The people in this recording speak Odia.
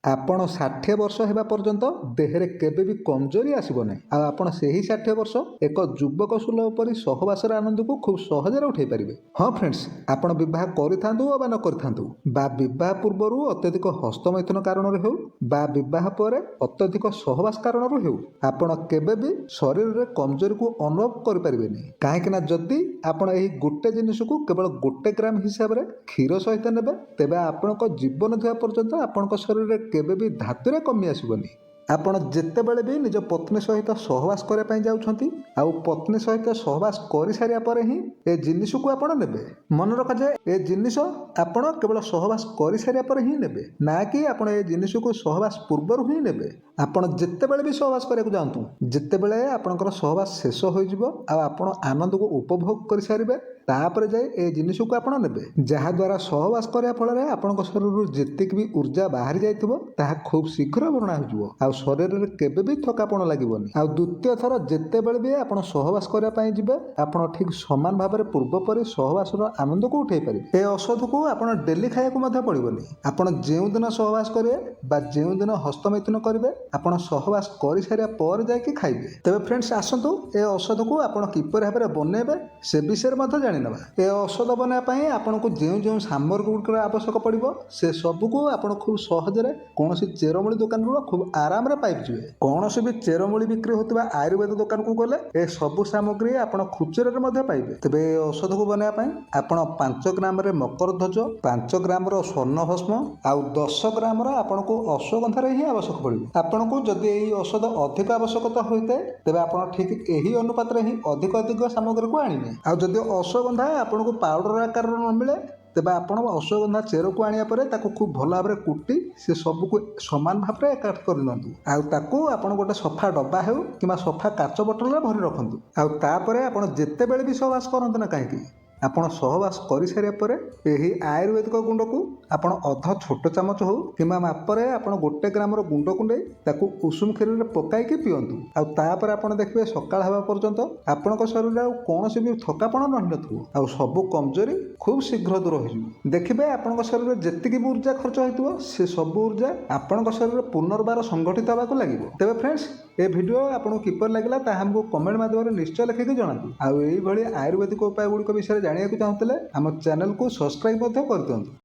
ଆପଣ 60 ବର୍ଷ ହେବା ପର୍ଯ୍ୟନ୍ତ ଦେହରେ କେବେ ବି କମଜୋରି ଆସିବ ନାହିଁ। ଆଉ ଆପଣ ସେହି 60 ବର୍ଷ ଏକ ଯୁବକ ସୁଲଭ ପରି ସହବାସର ଆନନ୍ଦକୁ ଖୁବ୍ ସହଜରେ ଉଠାଇ ପାରିବେ। ହଁ ଫ୍ରେଣ୍ଡସ୍, ଆପଣ ବିବାହ କରିଥାନ୍ତୁ ବା ନ କରିଥାନ୍ତୁ, ବା ବିବାହ ପୂର୍ବରୁ ଅତ୍ୟଧିକ ହସ୍ତମୈଥୁନ କାରଣରୁ ହେଉ ବା ବିବାହ ପରେ ଅତ୍ୟଧିକ ସହବାସ କାରଣରୁ ହେଉ, ଆପଣ କେବେ ବି ଶରୀରରେ କମଜୋରିକୁ ଅନୁଭବ କରିପାରିବେନି। କାହିଁକି ନା ଯଦି ଆପଣ ଏହି ଗୋଟେ ଜିନିଷକୁ କେବଳ 1 ଗ୍ରାମ ହିସାବରେ କ୍ଷୀର ସହିତ ନେବେ, ତେବେ ଆପଣଙ୍କ ଜୀବନ ଥିବା ପର୍ଯ୍ୟନ୍ତ ଆପଣଙ୍କ ଶରୀରରେ କେବେ ବି ଧାତୁରେ କମି ଆସିବନି। ଆପଣ ଯେତେବେଳେ ବି ନିଜ ପତ୍ନୀ ସହିତ ସହବାସ କରିବା ପାଇଁ ଯାଉଛନ୍ତି, ଆଉ ପତ୍ନୀ ସହିତ ସହବାସ କରିସାରିବା ପରେ ହିଁ ଏ ଜିନିଷକୁ ଆପଣ ନେବେ। ମନେ ରଖ ଯେ ଏ ଜିନିଷ ଆପଣ କେବଳ ସହବାସ କରିସାରିବା ପରେ ହିଁ ନେବେ, ନା କି ଆପଣ ଏ ଜିନିଷକୁ ସହବାସ ପୂର୍ବରୁ ହିଁ ନେବେ। ଆପଣ ଯେତେବେଳେ ବି ସହବାସ କରିବାକୁ ଯାଆନ୍ତୁ, ଯେତେବେଳେ ଆପଣଙ୍କର ସହବାସ ଶେଷ ହୋଇଯିବ ଆଉ ଆପଣ ଆନନ୍ଦକୁ ଉପଭୋଗ କରିସାରିବେ, ତାପରେ ଯାଇ ଏ ଜିନିଷକୁ ଆପଣ ନେବେ। ଯାହାଦ୍ୱାରା ସହବାସ କରିବା ଫଳରେ ଆପଣଙ୍କ ଶରୀରରୁ ଯେତିକି ବି ଉର୍ଜା ବାହାରି ଯାଇଥିବ ତାହା ଖୁବ୍ ଶୀଘ୍ର ଭରଣା ହୋଇଯିବ, ଆଉ ଶରୀରରେ କେବେ ବି ଥକାପଣ ଲାଗିବନି। ଆଉ ଦ୍ୱିତୀୟ ଥର ଯେତେବେଳେ ବି ଆପଣ ସହବାସ କରିବା ପାଇଁ ଯିବେ, ଆପଣ ଠିକ୍ ସମାନ ଭାବରେ ପୂର୍ବ ପରି ସହବାସର ଆନନ୍ଦକୁ ଉଠାଇ ପାରିବେ। ଏ ଔଷଧକୁ ଆପଣ ଡେଲି ଖାଇବାକୁ ମଧ୍ୟ ପଡ଼ିବନି। ଆପଣ ଯେଉଁଦିନ ସହବାସ କରିବେ ବା ଯେଉଁଦିନ ହସ୍ତମୈଥୁନ କରିବେ, ଆପଣ ସହବାସ କରିସାରିବା ପରେ ଯାଇକି ଖାଇବେ। ତେବେ ଫ୍ରେଣ୍ଡସ୍, ଆସନ୍ତୁ ଏ ଔଷଧକୁ ଆପଣ କିପରି ଭାବରେ ବନେଇବେ ସେ ବିଷୟରେ ମଧ୍ୟ ଜାଣିନେବା। ଏ ଔଷଧ ବନେଇବା ପାଇଁ ଆପଣଙ୍କୁ ଯେଉଁ ଯେଉଁ ସାମଗ୍ରୀ ଗୁଡ଼ିକର ଆବଶ୍ୟକ ପଡ଼ିବ, ସେ ସବୁକୁ ଆପଣ ଖୁବ୍ ସହଜରେ କୌଣସି ଚେରମୂଳି ଦୋକାନରୁ ଖୁବ୍ ଆରାମରେ ପାଇଯିବେ। କୌଣସି ବି ଚେରମୂଳି ବିକ୍ରି ହେଉଥିବା ଆୟୁର୍ବେଦ ଦୋକାନକୁ ଗଲେ ଏ ସବୁ ସାମଗ୍ରୀ ଆପଣ ଖୁଚୁରାରେ ମଧ୍ୟ ପାଇବେ। ତେବେ ଏ ଔଷଧକୁ ବନେଇବା ପାଇଁ ଆପଣ 5 ଗ୍ରାମରେ ମକରଧ୍ୱଜ, 5 ଗ୍ରାମର ସ୍ୱର୍ଣ୍ଣଭସ୍ମ ଆଉ 10 ଗ୍ରାମର ଆପଣଙ୍କୁ ଅଶ୍ୱଗନ୍ଧାରେ ହିଁ ଆବଶ୍ୟକ ପଡ଼ିବ। ଆପଣଙ୍କୁ ଯଦି ଏହି ଔଷଧ ଅଧିକ ଆବଶ୍ୟକତା ହୋଇଥାଏ, ତେବେ ଆପଣ ଠିକ୍ ଏହି ଅନୁପାତରେ ହିଁ ଅଧିକ ସାମଗ୍ରୀକୁ ଆଣିବେ। ଆଉ ଯଦି ଅଶ୍ୱଗନ୍ଧା ଆପଣଙ୍କୁ ପାଉଡର ଆକାରରେ ନ ମିଳେ, ତେବେ ଆପଣ ଅଶ୍ୱଗନ୍ଧା ଚେରକୁ ଆଣିବା ପରେ ତାକୁ ଖୁବ୍ ଭଲ ଭାବରେ କୁଟି ସେ ସବୁକୁ ସମାନ ଭାବରେ ଏକାଠି କରିନିଅନ୍ତୁ। ଆଉ ତାକୁ ଆପଣ ଗୋଟେ ସଫା ଡବା ହେଉ କିମ୍ବା ସଫା କାଚ ବୋତଲରେ ଭରି ରଖନ୍ତୁ। ଆଉ ତାପରେ ଆପଣ ଯେତେବେଳେ ବି ସହବାସ କରନ୍ତୁ ନା କାହିଁକି, ଆପଣ ସହବାସ କରିସାରିବା ପରେ ଏହି ଆୟୁର୍ବେଦିକ ଗୁଣ୍ଡକୁ ଆପଣ ଅଧ ଛୋଟ ଚାମଚ ହେଉ କିମ୍ବା ମାପରେ ଆପଣ 1 ଗ୍ରାମର ଗୁଣ୍ଡକୁ ନେଇ ତାକୁ ଉଷୁମ କ୍ଷୀରରେ ପକାଇକି ପିଅନ୍ତୁ। ଆଉ ତାପରେ ଆପଣ ଦେଖିବେ ସକାଳ ହେବା ପର୍ଯ୍ୟନ୍ତ ଆପଣଙ୍କ ଶରୀରରେ ଆଉ କୌଣସି ବି ଥକାପଣ ରହିନଥିବ, ଆଉ ସବୁ କମଜୋରି ଖୁବ୍ ଶୀଘ୍ର ଦୂର ହୋଇଯିବ। ଦେଖିବେ ଆପଣଙ୍କ ଶରୀରରେ ଯେତିକି ବି ଉର୍ଜା ଖର୍ଚ୍ଚ ହୋଇଥିବ, ସେ ସବୁ ଉର୍ଜା ଆପଣଙ୍କ ଶରୀରରେ ପୁନର୍ବାର ସଂଗଠିତ ହେବାକୁ ଲାଗିବ। ତେବେ ଫ୍ରେଣ୍ଡସ୍, ଏ ଭିଡ଼ିଓ ଆପଣଙ୍କୁ କିପରି ଲାଗିଲା ତାହା ଆମକୁ କମେଣ୍ଟ ମାଧ୍ୟମରେ ନିଶ୍ଚୟ ଲେଖିକି ଜଣାନ୍ତୁ। ଆଉ ଏଇଭଳି ଆୟୁର୍ବେଦିକ ଉପାୟ ଗୁଡ଼ିକ ବିଷୟରେ ଜାଣିବାକୁ ଚାହୁଁଥିଲେ ଆମ ଚ୍ୟାନେଲକୁ ସବସ୍କ୍ରାଇବ୍ ମଧ୍ୟ କରିଦିଅନ୍ତୁ।